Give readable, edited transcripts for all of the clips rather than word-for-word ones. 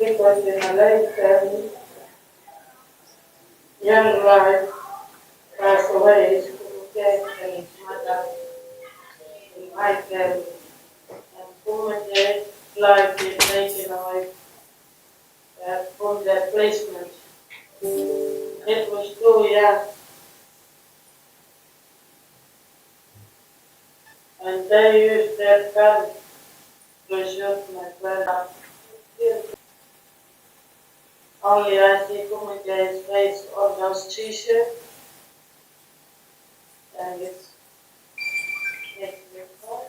because in a lifetime, young life passed away to protect and his mother in my family. And Kumanjayi life is taken away from their placement. It was too young, and they used that gun to shoot my brother. Only I see Kumanjayi's face on those t-shirts, and it's making me cry.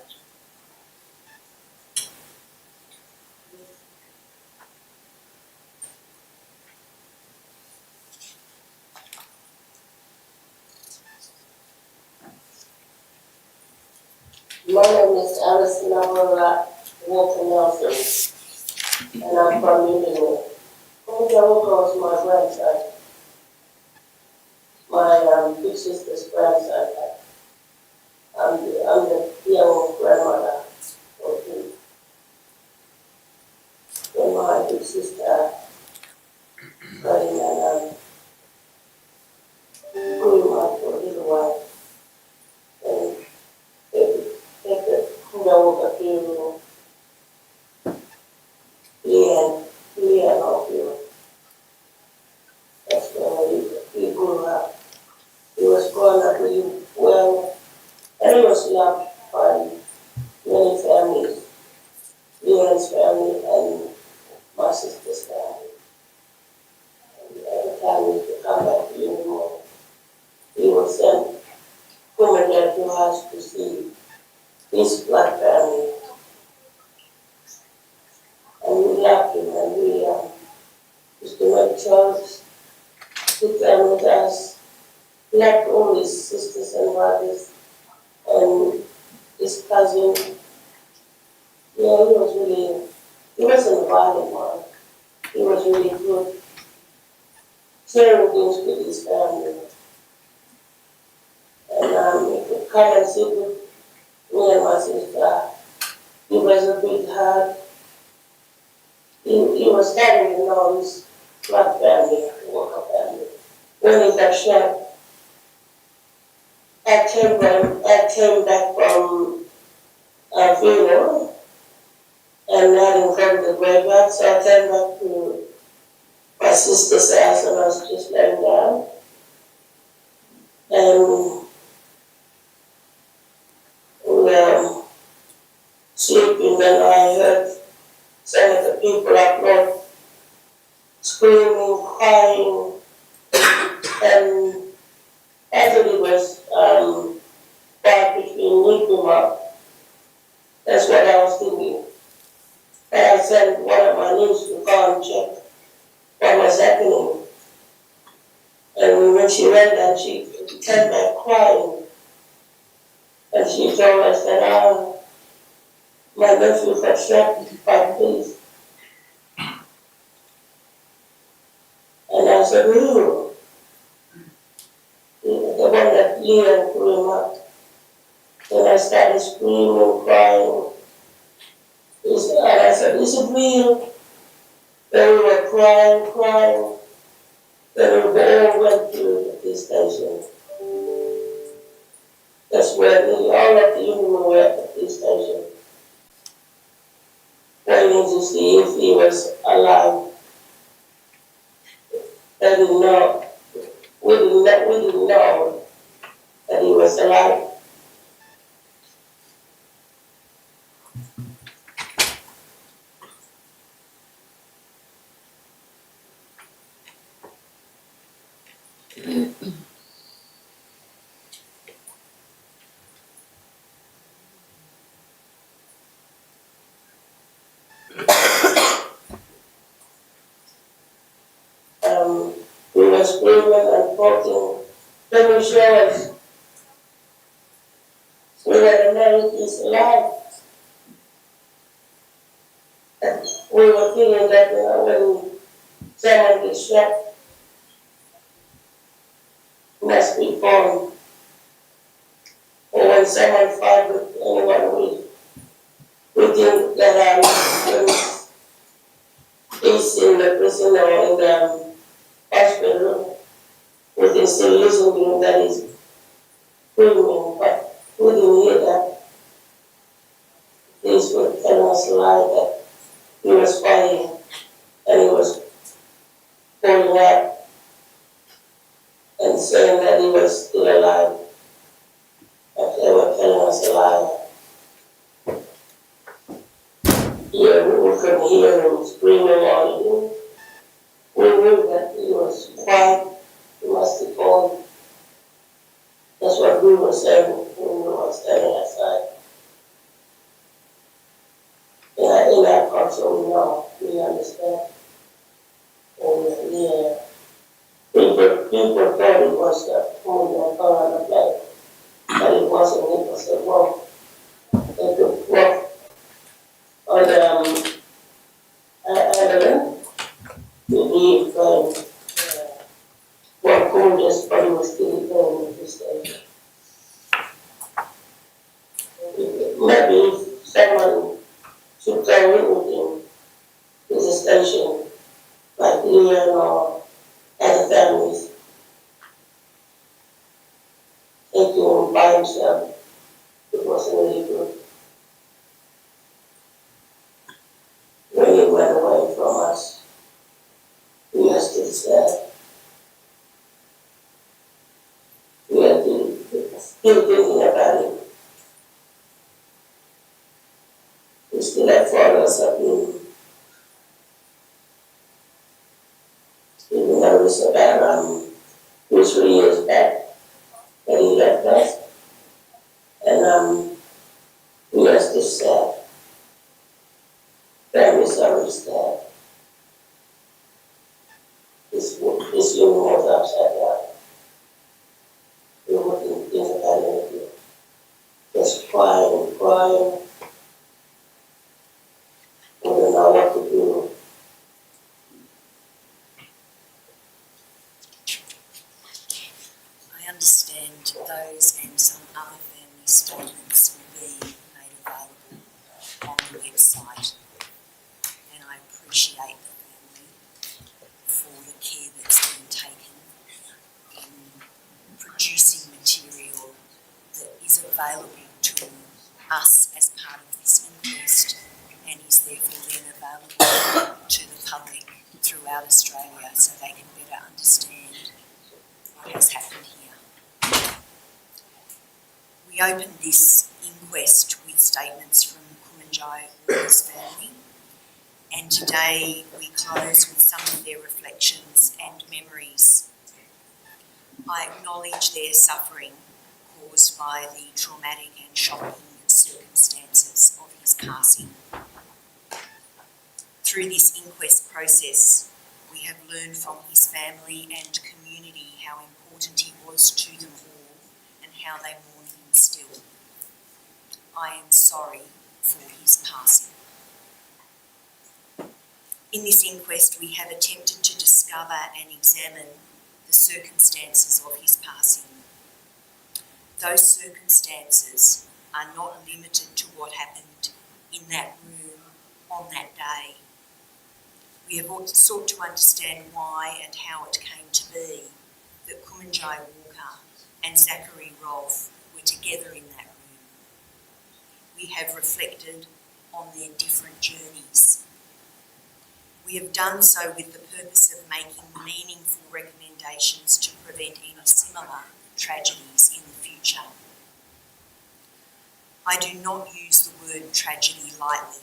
My name is Alison Walker Nelson, and I'm from Indiana. Kumanjayi was my grandson, my big sister's grandson. I'm the young grandmother of him. When my big sister got in and grew up for a little while, and they the Kumanjayi funeral, Leon Ophir. That's where he grew up. He was growing up really well, and he was loved by many families, Leon's family and my sister's family. And every time he would come back to Union, he would send Kumanjayi to us to see his black family. And we loved him, and we used to make chores, sit down with us, loved all his sisters and brothers, and his cousin. Yeah, he wasn't a violent one. He was really good, sharing things with his family. And he could come and sit with me and my sister. He was a big heart. He was carrying his black family, Walker family. When he got shot, I came back from a funeral and I didn't come to the graveyard, so I came back to my sister's house and I was just laying down. And we were sleeping, and I heard some of the people up north screaming, crying, and everybody was back between Nikuma. That's what I was thinking. And I sent one of my niece to go and check what was happening. And when she went and she came back crying, and she told us that my nephew got shot by police. And I said, the one that Leon threw him up. Then I started screaming, crying. And I said, is it real? Then we were crying. Then we all went to the police station. That's where all of the Union were at the police station, waiting to see if he was alive. They didn't know. We didn't know that he was alive. We were screaming and talking. Then we show us. We had to know he's alive. And we were feeling that when someone gets shot, he must be born. Or when someone fights with anyone, we think that he's in the prison or in the hospital, we can still listen to him that he's screaming, but we didn't hear that. These were telling us a lie that he was fighting and he was pulling out and saying that he was still alive. But they were telling us a lie. Yeah, we couldn't hear him screaming or anything. We knew that he was quiet. He must have gone. That's what we were saying when we were standing outside. In our culture, we know, we understand. And yeah, people thought it was the Kumanjayi on the plane, but it wasn't. It was a walk. They could walk on the island to leave what Kumanjayi's body was still going at this stage. Maybe if someone should go in with him to the station, like Leon or other families, taking him by himself, it wasn't really good. When he went away from us, we are still sad. We are still thinking about him. We still have photos of him. Even though it was about 2-3 years back that he left us. And we are still sad. Families are sad. This room was upside down. We wouldn't think about anything. Just crying. We didn't know what to do. I understand those and some other family statements will be made available on the website, and I appreciate the family for the care that's been taken in producing material that is available to us as part of this inquest and is therefore then available to the public throughout Australia so they can better understand what has happened here. We opened this inquest with statements from Kumanjayi and his family, and today we close with some of their reflections and memories. I acknowledge their suffering caused by the traumatic and shocking circumstances of his passing. Through this inquest process, we have learned from his family and community how important he was to them all and how they mourn him still. I am sorry for his passing. In this inquest, we have attempted to discover and examine the circumstances of his passing. Those circumstances are not limited to what happened in that room on that day. We have also sought to understand why and how it came to be that Kumanjayi Walker and Zachary Rolfe were together in that room. We have reflected on their different journeys. We have done so with the purpose of making meaningful recommendations to prevent any similar tragedies in the future. I do not use the word tragedy lightly.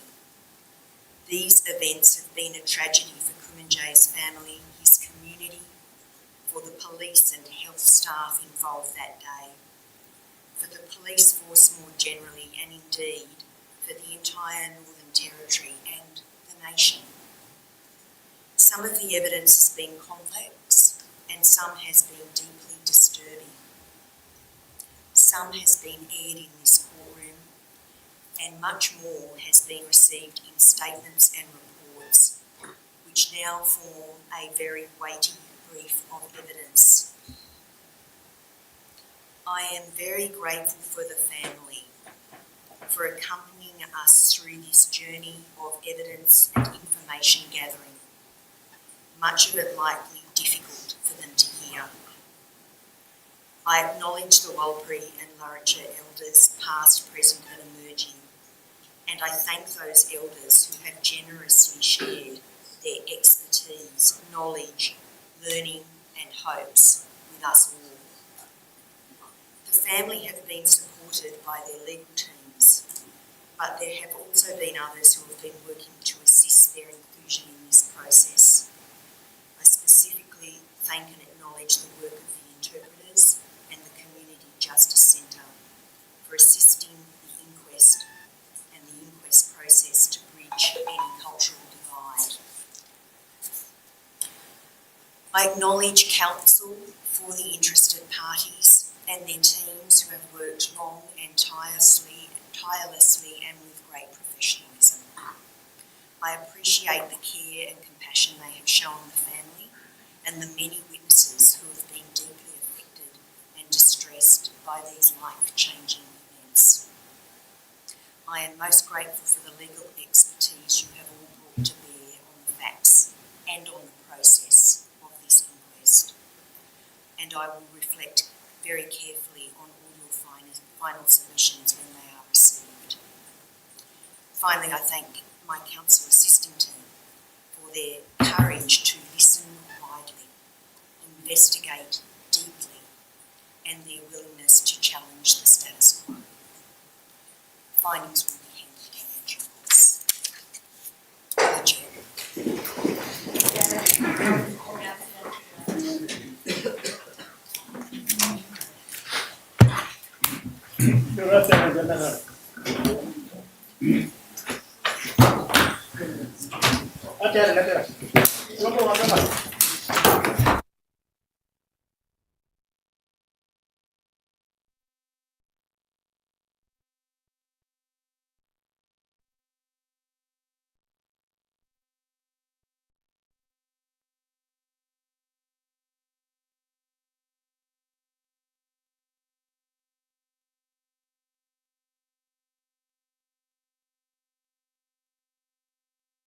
These events have been a tragedy for Kumanjayi's family, his community, for the police and health staff involved that day, for the police force more generally, and indeed for the entire Northern Territory and the nation. Some of the evidence has been complex and some has been deeply disturbing. Some has been aired in this courtroom and much more has been received in statements and reports, which now form a very weighty brief of evidence. I am very grateful for the family for accompanying us through this journey of evidence and information gathering. much of it likely difficult for them to hear. I acknowledge the Walpuri and Lurritja elders, past, present and emerging, and I thank those elders who have generously shared their expertise, knowledge, learning and hopes with us all. The family have been supported by their legal teams, but there have also been others who have been working to assist their inclusion in this process. I specifically thank and acknowledge the work of the interpreters and the Community Justice Centre for assisting the inquest and the inquest process to bridge any cultural divide. I acknowledge counsel for the interested parties and their teams who have worked long and tirelessly and with great professionalism. I appreciate the care and compassion they have shown the family and the many witnesses who have been deeply affected and distressed by these life-changing events. I am most grateful for the legal expertise you have all brought to bear on the facts and on the process of this inquest, and I will reflect very carefully on all your final submissions when they are received. Finally, I thank my council assisting team for their courage to listen widely, investigate deeply, and their willingness to challenge the status quo. Findings will be handed down in due course. Gracias.